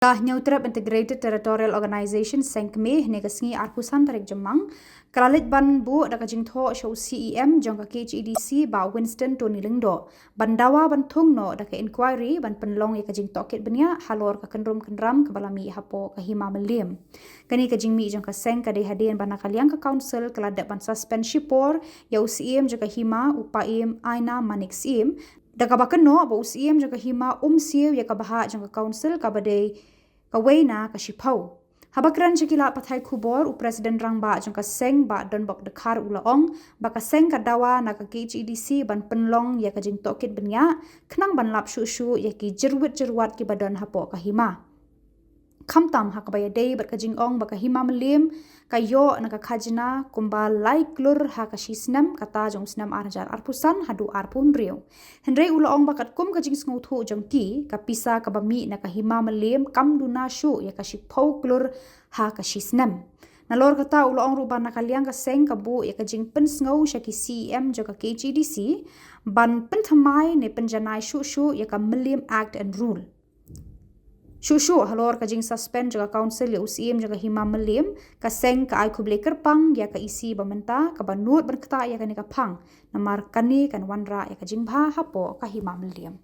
Nyautrap Integrated Territorial Organization Senkme negasngi arpusan tarik jemang kalalit ban bu da kajing tho show CEM jong ka KHEDC ba Winston Tony Lingdo bandawa ban thung no da ka inquiry ban penlong ya kajing Tohkit benya halor ka kendram ke balami Hapoh ka Hima Mylliem kani kajing mi jong ka seng ka de hadien ban kaliang ka council kaladat ban suspend Khubor ya CEM jong ka Hima upaim aina manik CEM daga bakeno ba UCM jong ka Hima siu ya ka baha jong ka council ka bade ka weina ka Hapoh habakran chikila pathai Khubor u president rangba jong ka seng ba donbok dekhar ulaong ba ka seng ka dawa na ka KHEDC ban penlong ya ka jing Tohkit benya khnang ban lap shu ya ki jerwat ki badon Hapoh ka Hima khamtam hakabaya dei ber ka jing ong ba ka Hima Mylliem ka yo na ka khajna kumbal lai klur ha ka shisnam kata jong snam arjar arpusan hadu arpun riu hendrei ulaong bakat kum ka jing sngouthu jong ki ka pisa ka bami na ka Hima Mylliem kam duna shu ya ka Hapoh klur ha ka shisnam nalor kata ulaong ruban na kaliang ka seng ka bu ya ka jing pen sngo sha ki CEM jo ka KHEDC ban pen thamai ne pen Janai shu ya ka Mylliem Act and Rule Shu halor ka jing suspend jaga council ya UCM jaga Hima Mylliem ka seng ka ai khuble kerpang ya ka isi bamenta ka banut berkata ya ka ni ka phang namar kani kan wanra ya ka jing bha Hapoh ka Hima Mylliem